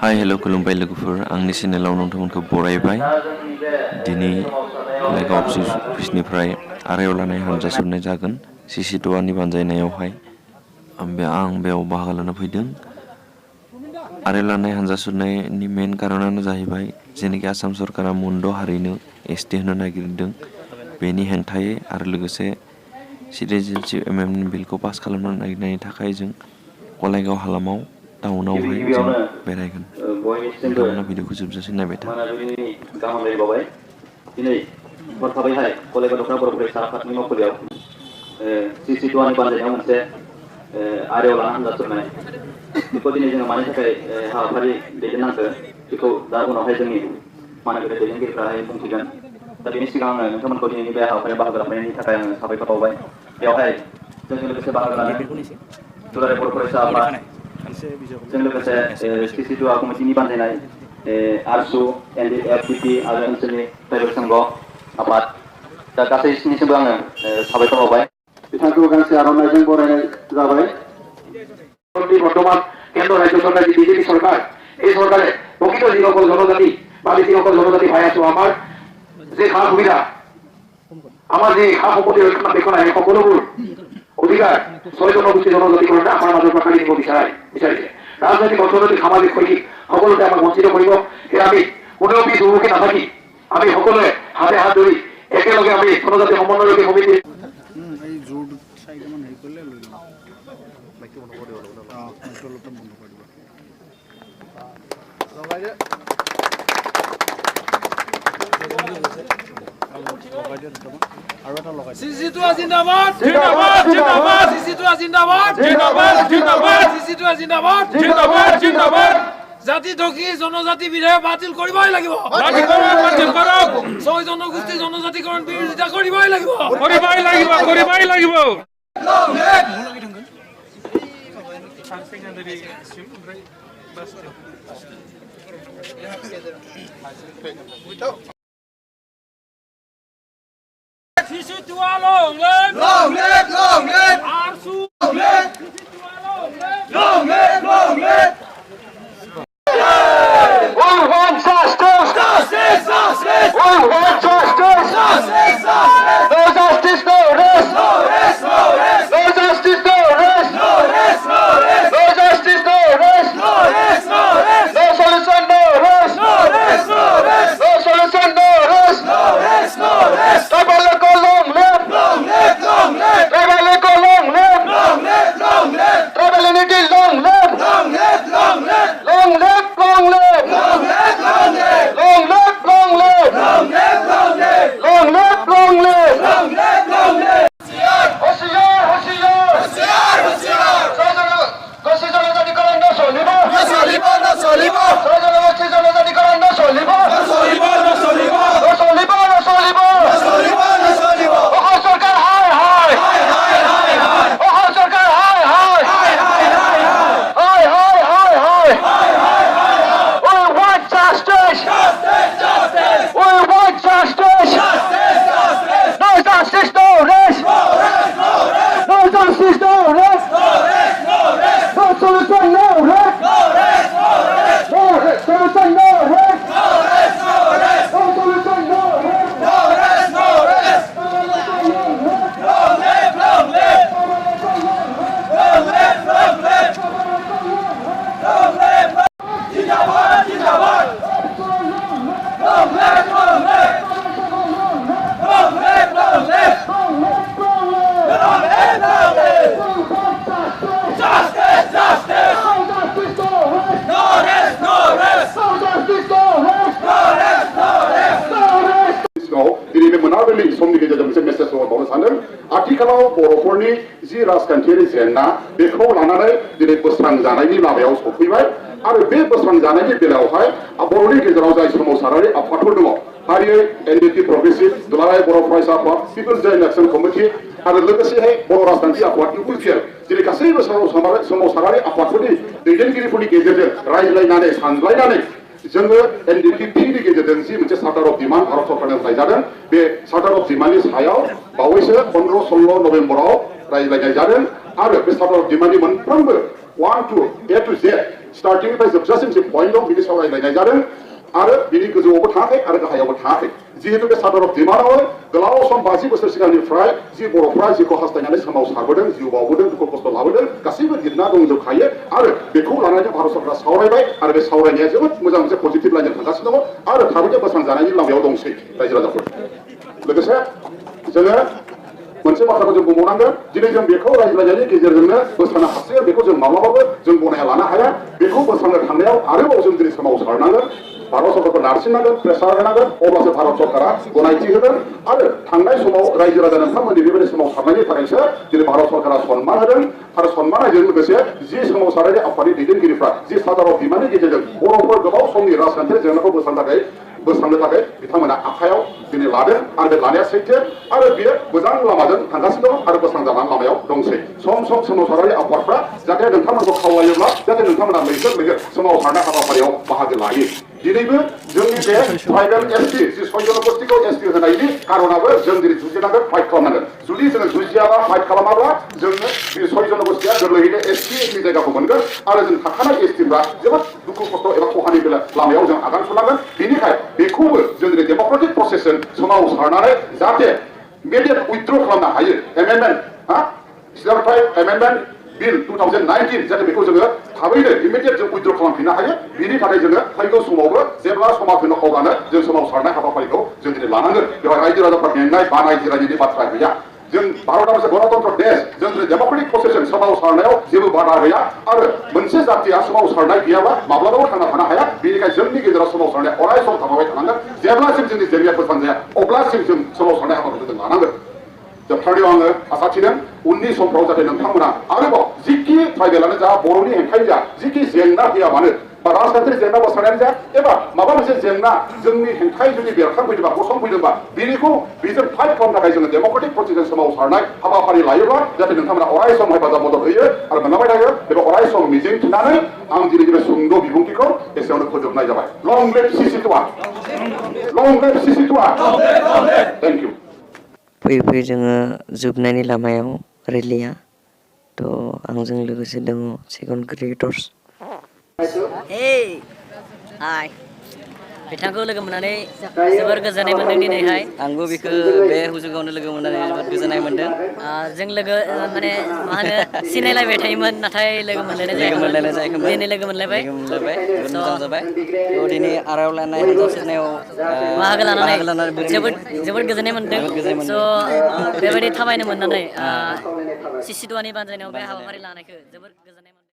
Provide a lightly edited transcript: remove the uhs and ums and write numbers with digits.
Hi hello' खुलुमबाय लोगोफोर आंनि चेनेलाव नोंथांमोनखौ बरायबाय दिनै कलाइगाव अफिसनिफ्राय आरायाव लानाय हानजा सुरनाय जागोन CC2 नि बानजायनायावहाय आं बेयाव बाहागो लानो फैदों आरायाव लानाय हानजा सुरनायनि मेन कारनानो जाहैबाय जेनेखि आसाम सरकारा मुन्ड हारिनो ST होनो नागिरदों बेनि हेंथायै आरो लोगोसे सिटिजेनशिप एमेन्डमेन्ट बिलखौ पास खालामनो नागिरनायनि थाखाय जों कलाइगाव हालामाव टाउनावहाय जों बेरायगोन नोंथांमोना भिडिअखौ जोबजासिम नायबाय था दिनै हरखाबैहाय कलाइगाव दखना बर' फरायसा आफादनि मावख'लियाव CC2 नि बानजायनायाव मोनसे आरायाव लाना हानजा सुरनाय बेखौ दिनै जोङो मानि थाखाय हाबाफारि दैदेननांगो बेखौ दा उनावहाय जोंनि मानगोनां दैदेनगिरिफोराहाय बुंथिगोन दा बेनि सिगां आङो नोंथांमोनखौ दिनैनि बे हाबाफारियाव बाहागो लानायनि थाखाय आङो साबायखर बावबाय बेवहाय जोंजों लोगोसे बाहागो लानो दुलाराय बर' फरायसा आफाद जों लोगोसे CC2 कमिटिनि बानजायनाय ARSU NDFDP आरो ओनसोलनि ट्राइबेल संघ आफाद दा गासैनिसिमबो आङो साबायखर बावबाय बिथांखौ गांसे आर'नाइजों बरायनाय जाबाय বর্তমান কেন্দ্র রাজ্য সরকার যে বিজেপি সরকার এই সরকারে প্রকৃত যিসকল জনজাতি বা যিসকল জনজাতি ভাই আছো আমাৰ যে সা সুবিধা আমাৰ যে সা সম্পত্তি ৰক্ষণাবেক্ষণ আহে সকলোবোৰ অধিকাৰ 6 জনগোষ্ঠী জনজাতিকৰণে আমাৰ মাজৰ পৰা কাঢ়ি নিব বিচাৰিছে ৰাজনৈতিক অৰ্থনৈতিক সামাজিক শৈক্ষিক সকলোতে আমাক বঞ্চিত কৰিব সেয়া আমি কোনেও পিছ হুহুকি নাথাকি আমি সকলোৱে হাতে হাত ধৰি একেলগে আমি জনজাতি সমন্বয় সমিতি এই জোৰ চাইডমান হেৰি কৰিলে লৈ লওঁ মাইকটো বন্ধ কৰি দিব মাইকটো অলপ বন্ধ কৰি দিব লগাই দে আৰু এটা লগাই CC2 জিন্দাবাদ জিন্দাবাদ জিন্দাবাদ CC2 জিন্দাবাদ জিন্দাবাদ জিন্দাবাদ CC2 জিন্দাবাদ জিন্দাবাদ জিন্দাবাদ জাতি ঢকি জনজাতি বিধায় বাতিল কৰিবই লাগিব বাতিল কৰক 6 জনগোষ্ঠী জনজাতিকৰণ বিৰোধিতা কৰিবই লাগিব কৰিবই লাগিব CC2 long live ARSU long live CC2 long live We want justice! justice We want justice! No justice, no rest! No justice, no rest! No justice, no rest! No solution, no rest! No solution, no rest! Tribal echo, long live! Tribal echo, long live! Tribal unity, long live! Long live! Long live! Long live! Long live! Long live! Long live! Long live! Long live! Long live! होशियार होशियार होशियार होशियार गोष्ठी जनजातिकरण नचलिब नचलिब गोष्ठी जनजातिकरण नचलिब অসম চৰকাৰ হায় হায় অসম চৰকাৰ হায় হায় We want justice! We want justice! No justice, no rest! No justice, no rest! No solution, no rest! No solution, no rest! No solution, no rest! दिनै बे मोनाबिलि समनि गेजेरजों मोनसे मेसेज हरबावनो सानदों आथिखालाव बर'फोरनि जि राजखान्थियारि जेंना बेखौ लानानै दिनै बोस्रांजानायनि लामायाव सफैबाय आरो बे बोस्रांजानायनि बेलायावहाय बर'नि गेजेराव जाय सोमावसारारि आफादफोर दङ फारियै NDP प्रग्रेसिभ दुलाराय बर' फरायसा आफाद पिपल्स जयेन्ट एक्सन कमिटि आरो लोगोसेहाय बर' राजखान्थि आफाद UPPL दिनै गासैबो सोमावसारारि आफादफोरनि दैदेनगिरिफोरनि गेजेरजों रायज्लायनानै सानज्लायनानै जोङो NDP-नि गेजेरजों जि मोनसे चार्टार अफ डिमान्ड भारत सरकारनिफ्राय जादों बे चार्टार अफ डिमान्डनि सायाव बावैसो 15-16 नभेम्बराव रायज्लायनाय जादों आरो बे चार्टार अफ डिमान्डनि मोनफ्रोमबो 1 to A to Z स्टार्टिंनिफ्राय जोबजासिम जे पइन्ट दं बिनि सावरायलायनाय जादों आरो बिनि गोजौआवबो थाङाखै आरो गाहायावबो थाङाखै जिहेतु बे सादर अफ डिमान्डआव गोलाव सम 50 बोसोर सिगांनिफ्राय जि बर'फ्रा जिखौ हास्थायनानै सोमावसारबोदों जिउ बावबोदों दुखु खस्थ' लाबोदों गासैबो लिरना दंजोबखायो आरो बेखौ लानानै भारत सरकारा सावरायबाय आरो बे सावरायनाया जोबोद मोजां मोनसे पजिटिभ लाइनजों थांगासिनो दङ आरो थाबैनो बोस्रांजानायनि लामायाव दंसै रायजो राजाफोर लोगोसे जोङो मोनसे बाथ्राखौ जों बुंबावनांगोन दिनै जों बेखौ रायज्लायनायनि गेजेरजोंनो बोस्रांनो हासै बेखौ जों माब्लाबाबो जों गनायना लानो हाया बेखौ बोस्रांनो थांनायाव आरोबाव जों दिनै सोमावसारनांगोन भारत सरकारखौ नारसिननांगोन प्रेसार होनांगोन अब्लासो भारत सरकारा गनायथि होगोन आरो थांनाय समाव रायजो राजा नोंथांमोननि बेबायदि सोमावसारनायनि थाखायसो दिनै भारत सरकारा सनमान होदों आरो सनमान होनायजों लोगोसे जि सोमावसारनायनि आफादनि दैदेनगिरिफ्रा जि सादर अफ डिमान्डनि गेजेरजों बर'फोर गोबाव समनि राजखान्थियारि जेंनाखौ बोस्रांनो थाखाय बिथांमोना आखायाव दिनै लादों आरो बे लानाया सैथो आरो बेयो मोजां लामाजों थांगासिनो दं आरो बोस्रांजानाय लामायाव दंसै सम सम सोमावसारारि आफादफ्रा जाहाथे नोंथांमोनखौ खावलायोब्ला जाहाथे नोंथांमोना लैहोर सोमावसारनाय हाबाफारियाव बाहागो लायो दिनैबो जोंनि बे ट्राइबेल एसटि जि 6 जनगोष्ठीखौ एसटि होनायनि कारनाबो जों दिनै जुजिनांगोन फाइट खालामनांगोन जुदि जोङो जुजियाबा फाइट खालामाब्ला जोङो बे 6 जनगोष्ठीया गोरलैयैनो एसटि जायगाखौ मोनगोन आरो जों थाखानाय एसटिफ्रा जोबोद दुखु खस्थ' एबा खहानि लामायाव जों आगान सुरनांगोन बेनिखाय बेखौबो जों दिनै डेम'क्रेटिक प्रसेसजों सोमावसारनानै जाहाथे इमिडियेट उइथड्र खालामनो हायो एमेन्डमेन्ट एमेन्डमेन्ट बिल 2019 जाहाथे बेखौ जोङो थाबैनो इमिडियेट जों उइथड्र खालामफिननो हायो बिनि थाखाय जोङो फैगौ समावबो जेब्ला समा फैनो अब्लानो जों सोमावसारनाय हाबाफारिखौ जों दिनै लानांगोन बेवहाय रायजो राजाफ्रा मेंनाय बानाय जिरायनायनि बाथ्रा गैया जों भारतआ मोनसे गणतन्त्र देश जों डेम'क्रेटिक प्रसेसजों सोमावसारनायाव जेबो बाधा गैया आरो मोनसे जातिया सोमावसारनाय गैयाबा माब्लाबाबो थांना थानो हाया बेनिखायनो जोंनि गेजेराव सोमावसारनाया अराय सम थाबाय थानांगोन जेब्लासिम जोंनि जेंनाया फोजोबजाया अब्लासिम जों सोमावसारनाय हाबाफारिखौ जों लानांगोन जोबथारनायाव आङो आसा थिदों उननि समफ्राव जाहाथे नोंथांमोना आरोबाव जिखि ट्राइबेलानो जा बर'नि हेंथायै जा जिखि जेंना गैया मानो बा राजखान्थियारि जेंना बोस्रांनायानो जा एबा माबा मोनसे जेंना जोंनि हेंथायै जुदि बेरखांफैदोंबा गसंफैदोंबा बेजों फाइट खालामनो थाखाय जोङो डेम'क्रेटिक प्रसेसजों सोमावसारनाय हाबाफारि लायोब्ला जाहाथे नोंथांमोना अराय सम हेफाजाब मदद होयो आरो मोनलांबाय थायो बेबो अराय सम मिजिं थिनानै आं दिनै बे सुंद' बिबुंथिखौ एसेयावनो फोजोबनाय जाबाय लं लिभ सिसिटुआ थेंक इउ फैयै जोङो जोबनायनि लामायाव रेलिया थ' आंजों लोगोसे दङ सेकेन्ड क्रिएटर्स हाय बिथांखौ लोगो मोननानै जोबोर गोजोननाय मोन्दों दिनैहाय आंबो बेखौ बे हुजुगावनो लोगो मोननानै जोबोद गोजोननाय मोन्दों जों लोगो माने मा होनो सिनायलायबाय थायोमोन नाथाय लोगो मोनलायनाय जायाखैमोन दिनै लोगो मोनलायबाय जोबोद मोजां जाबाय थ' दिनै आर'नाइ लानाय हान्जासिरनायाव बाहागो लानानै जोबोद गोजोननाय मोन्दों स' बेबायदि थाबायनो मोननानै सिसि दुवानि बानजायनायाव बे हाबाफारि लानायखौ जोबोद गोजोननाय मोन्दों